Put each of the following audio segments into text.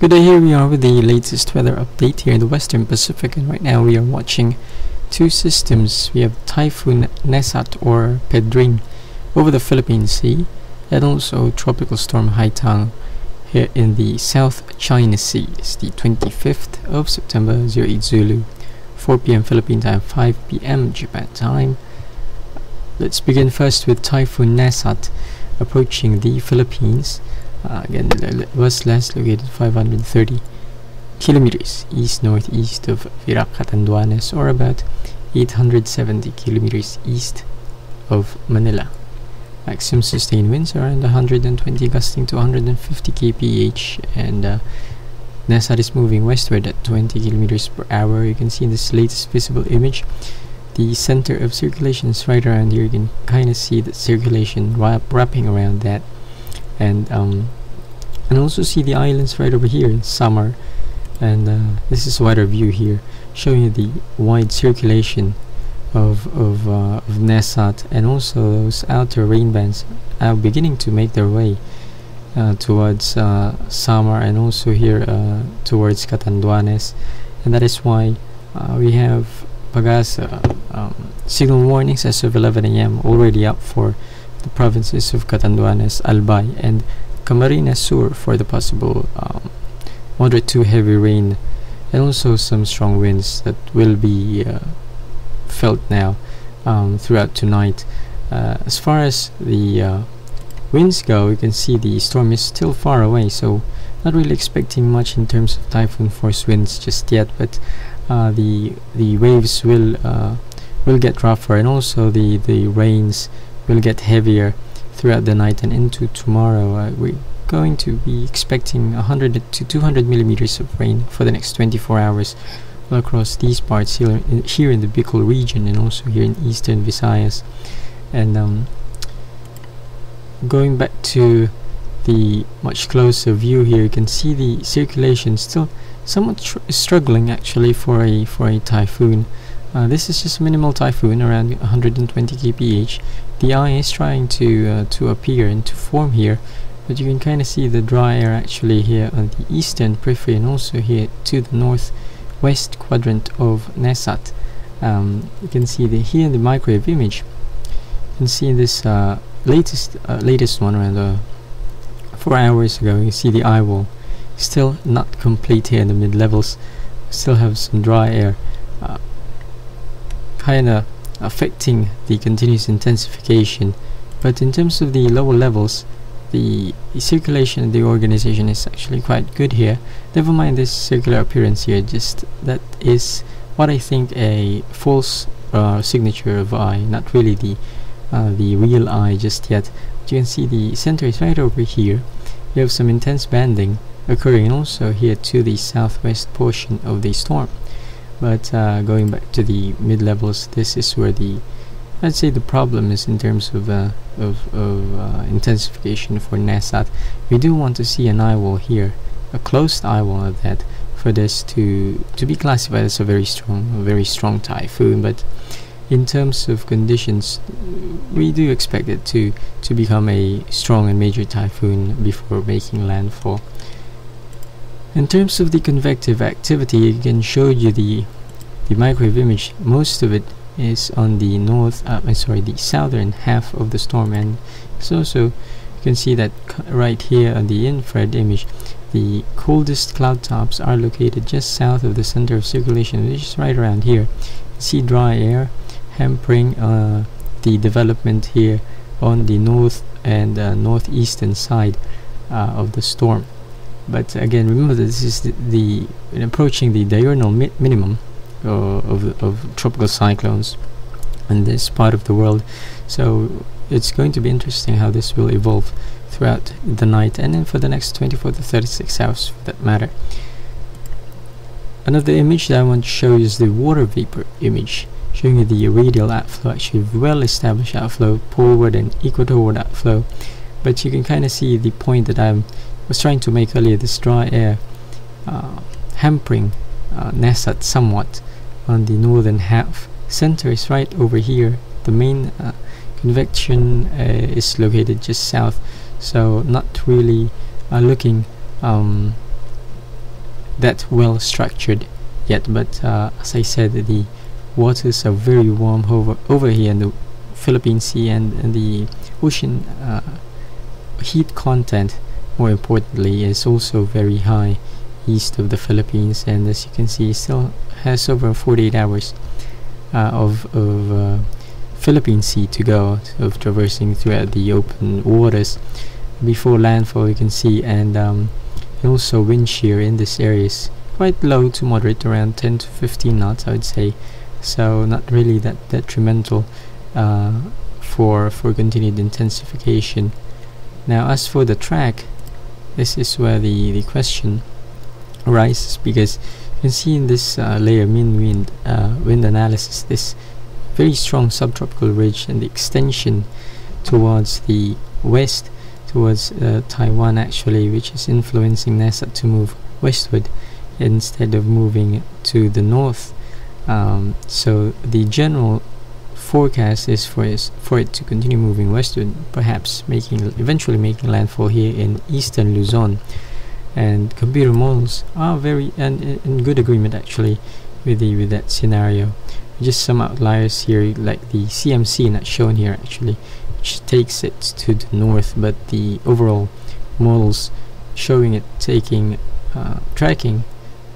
Good day, here we are with the latest weather update here in the Western Pacific, and right now we are watching two systems. We have Typhoon Nesat or Pedring over the Philippine Sea, and also Tropical Storm Haitang here in the South China Sea. It's the 25th of September, 08 Zulu, 4 p.m. Philippine time, 5 p.m. Japan time. Let's begin first with Typhoon Nesat approaching the Philippines. Again, was last located 530 kilometers east-northeast of Virac Catanduanes, or about 870 kilometers east of Manila. Maximum sustained winds around 120, gusting to 150 kph, and Nesat is moving westward at 20 kilometers per hour. You can see in this latest visible image, the center of circulation is right around here. You can kind of see the circulation wrapping around that, and also see the islands right over here in Samar, and this is a wider view here showing you the wide circulation of Nesat, and also those outer rain bands are beginning to make their way towards Samar, and also here towards Catanduanes, and that is why we have Pagasa signal warnings as of 11 a.m. already up for the provinces of Catanduanes, Albay, and Camarines Sur for the possible moderate to heavy rain, and also some strong winds that will be felt now throughout tonight. As far as the winds go, you can see the storm is still far away, so not really expecting much in terms of typhoon force winds just yet, but the waves will get rougher, and also the rains will get heavier throughout the night and into tomorrow. We're going to be expecting 100 to 200 millimeters of rain for the next 24 hours all across these parts here in the Bicol region, and also here in eastern Visayas. And going back to the much closer view here, you can see the circulation still somewhat struggling actually for a typhoon. This is just a minimal typhoon around 120 kph. The eye is trying to appear and to form here, but you can kind of see the dry air actually here on the eastern periphery, and also here to the northwest quadrant of Nesat. You can see here in the microwave image, you can see this latest one around 4 hours ago. You see the eye wall still not complete here in the mid-levels, still have some dry air kind of affecting the continuous intensification. But in terms of the lower levels, the circulation and the organization is actually quite good here. Never mind this circular appearance here, just that is what I think a false signature of eye, not really the real eye just yet. But you can see the center is right over here. You have some intense banding occurring, and also here to the southwest portion of the storm. But going back to the mid-levels, this is where I'd say the problem is in terms of intensification for Nesat. We do want to see an eye wall here, a closed eye wall of that, for this to be classified as a very strong typhoon. But in terms of conditions, we do expect it to become a strong and major typhoon before making landfall. In terms of the convective activity, I can show you the microwave image. Most of it is on the the southern half of the storm, and it's also, you can see that right here on the infrared image, the coldest cloud tops are located just south of the center of circulation, which is right around here. You see dry air hampering the development here on the north and northeastern side of the storm. But again, remember that this is approaching the diurnal minimum of tropical cyclones in this part of the world, so it's going to be interesting how this will evolve throughout the night, and then for the next 24 to 36 hours for that matter. Another image that I want to show is the water vapor image, showing you the radial outflow, actually well established outflow, poleward and equatorward outflow. But you can kind of see the point that I was trying to make earlier, this dry air hampering Nesat somewhat on the northern half. Center is right over here. The main convection is located just south, so not really looking that well structured yet, but as I said, the waters are very warm over here in the Philippine Sea, and the ocean heat content, more importantly, is also very high east of the Philippines, and as you can see, it still has over 48 hours of Philippine Sea to go, of traversing throughout the open waters before landfall, you can see. And also wind shear in this area is quite low to moderate, around 10 to 15 knots, I would say, so not really that detrimental for continued intensification. Now, as for the track, this is where the question arises, because you can see in this layer mean wind analysis, this very strong subtropical ridge and the extension towards the west, towards Taiwan actually, which is influencing Nesat to move westward instead of moving to the north. So the general forecast is for it to continue moving westward, perhaps eventually making landfall here in eastern Luzon. And computer models are very in good agreement actually with that scenario. Just some outliers here, like the CMC not shown here actually, which takes it to the north, but the overall models showing it tracking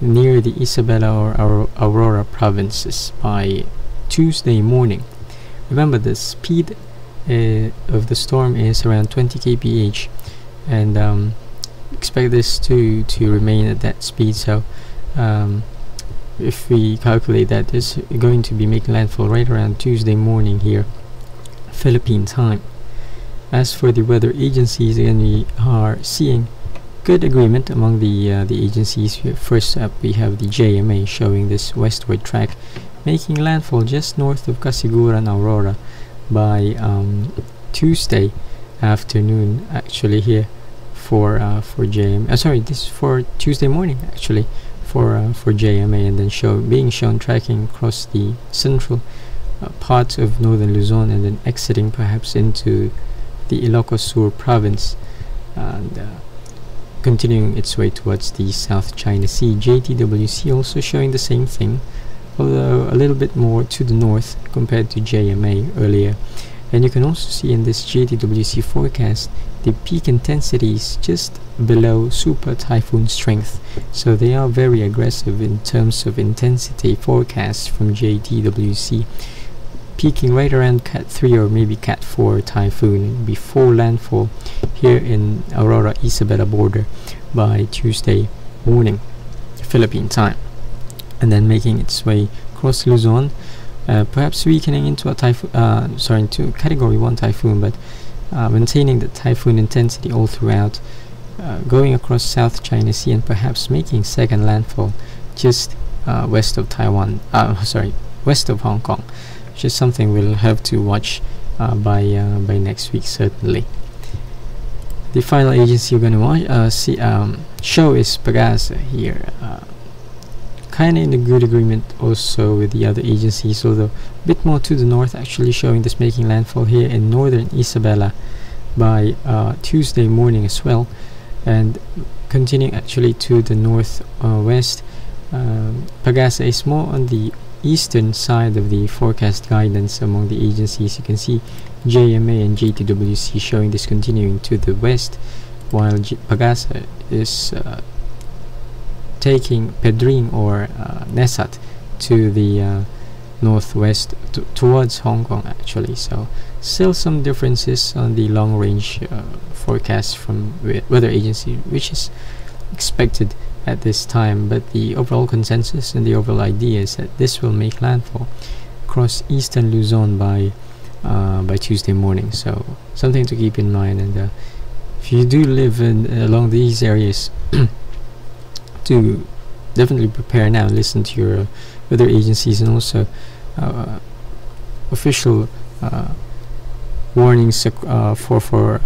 near the Isabela or Aurora provinces by Tuesday morning. Remember, the speed of the storm is around 20 kph, and expect this to remain at that speed. So if we calculate that, it's going to be making landfall right around Tuesday morning here, Philippine time. As for the weather agencies, again, we are seeing good agreement among the agencies. First up, we have the JMA showing this westward track, making landfall just north of Casiguran, Aurora by Tuesday afternoon actually here for JMA. Sorry, this is for Tuesday morning actually for JMA, and then being shown tracking across the central part of northern Luzon, and then exiting perhaps into the Ilocos Sur province, and continuing its way towards the South China Sea. JTWC also showing the same thing, although a little bit more to the north compared to JMA earlier. And you can also see in this JTWC forecast the peak intensity is just below super typhoon strength, so they are very aggressive in terms of intensity forecasts from JTWC, peaking right around Cat 3 or maybe Cat 4 typhoon before landfall here in Aurora Isabela border by Tuesday morning Philippine time, and then making its way across Luzon, perhaps weakening into a typhoon, into Category 1 typhoon, but maintaining the typhoon intensity all throughout, going across South China Sea, and perhaps making second landfall just west of Taiwan, west of Hong Kong, which is something we'll have to watch by next week certainly. The final agency we're going to show is Pagasa here, kind of in a good agreement also with the other agencies, although a bit more to the north actually, showing this making landfall here in northern Isabela by Tuesday morning as well, and continuing actually to the northwest. Pagasa is more on the eastern side of the forecast guidance among the agencies. You can see JMA and JTWC showing this continuing to the west, while Pagasa is taking Pedring or Nesat to the northwest towards Hong Kong actually. So still some differences on the long range forecast from weather agency, which is expected at this time, but the overall consensus and the overall idea is that this will make landfall across eastern Luzon by Tuesday morning. So something to keep in mind, and if you do live along these areas, to definitely prepare now, listen to your weather agencies, and also official warnings for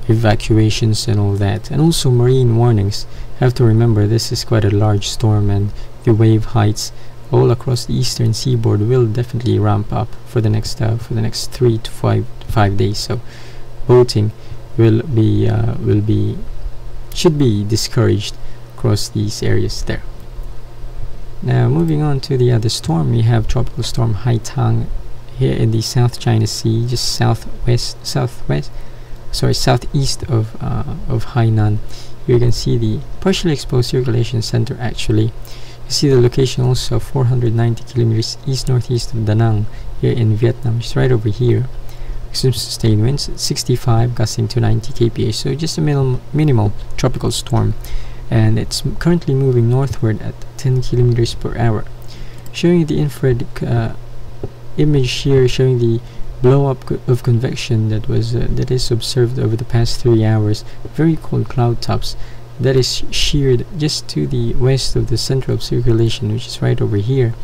evacuations and all that, and also marine warnings. Have to remember this is quite a large storm, and the wave heights all across the eastern seaboard will definitely ramp up for the next 3 to 5 days. So boating should be discouraged across these areas there. Now moving on to the other storm, we have Tropical Storm Haitang here in the South China Sea, just southeast of Hainan. You can see the partially exposed circulation center. Actually, you see the location also 490 kilometers east-northeast of Da Nang here in Vietnam. It's right over here. Extreme sustained winds at 65 gusting to 90 kph, so just a minimal tropical storm, and it's currently moving northward at 10 kilometers per hour. Showing you the infrared image here, showing the blow up of convection that is observed over the past 3 hours. Very cold cloud tops that is sheared just to the west of the center of circulation, which is right over here,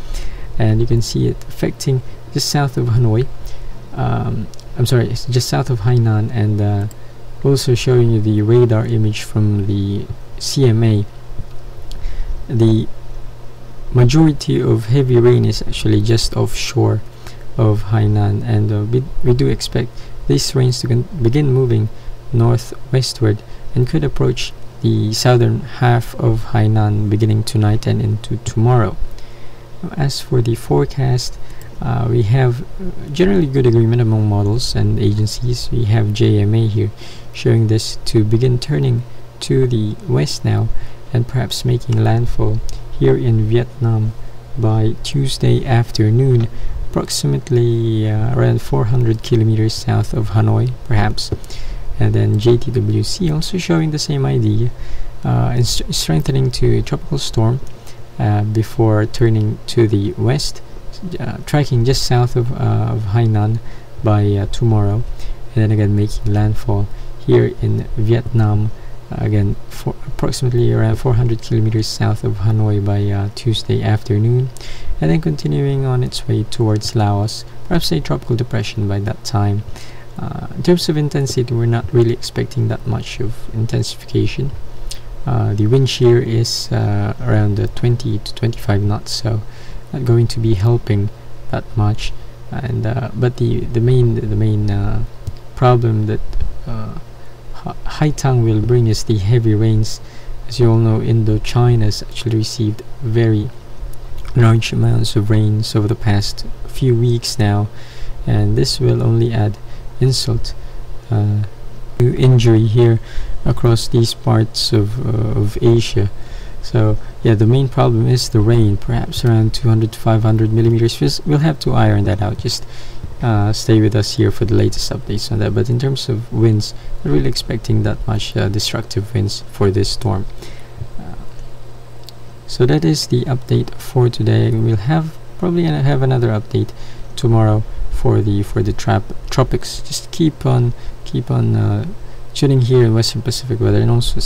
and you can see it affecting just south of Hanoi. It's just south of Hainan, and also showing you the radar image from the CMA. The majority of heavy rain is actually just offshore of Hainan, and we do expect these rains to begin moving northwestward and could approach the southern half of Hainan beginning tonight and into tomorrow. As for the forecast, we have generally good agreement among models and agencies. We have JMA here showing this to begin turning to the west now and perhaps making landfall here in Vietnam by Tuesday afternoon, approximately around 400 kilometers south of Hanoi perhaps. And then JTWC also showing the same idea, and strengthening to a tropical storm before turning to the west, tracking just south of Hainan by tomorrow, and then again making landfall here in Vietnam, again for approximately around 400 kilometers south of Hanoi by Tuesday afternoon, and then continuing on its way towards Laos, perhaps a tropical depression by that time. In terms of intensity, we're not really expecting that much of intensification. The wind shear is around 20 to 25 knots, so not going to be helping that much. And but the main problem that Haitang will bring is the heavy rains. As you all know, Indochina has actually received very large amounts of rains over the past few weeks now, and this will only add insult to injury here across these parts of Asia. So yeah, the main problem is the rain, perhaps around 200 to 500 millimeters. We'll have to iron that out. Just stay with us here for the latest updates on that. But in terms of winds, we're really expecting that much destructive winds for this storm. So that is the update for today. We'll probably have another update tomorrow for the tropics. Just keep on tuning here in Western Pacific Weather, and also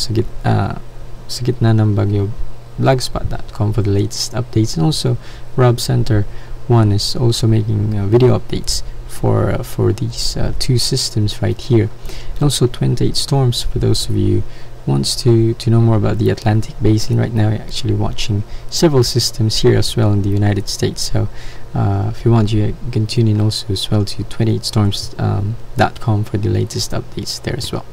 Sagitnanang Bagyo blogspot.com for the latest updates, and also Rob Center 1 is also making video updates for these two systems right here, and also 28 storms for those of you who wants to know more about the Atlantic Basin. Right now, you're actually watching several systems here as well in the United States. So if you want, you can tune in also as well to 28storms.com for the latest updates there as well.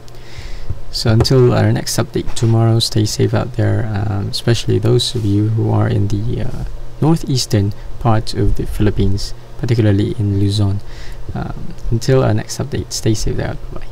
So until our next update tomorrow, stay safe out there, especially those of you who are in the northeastern part of the Philippines, particularly in Luzon. Until our next update, stay safe there. Bye.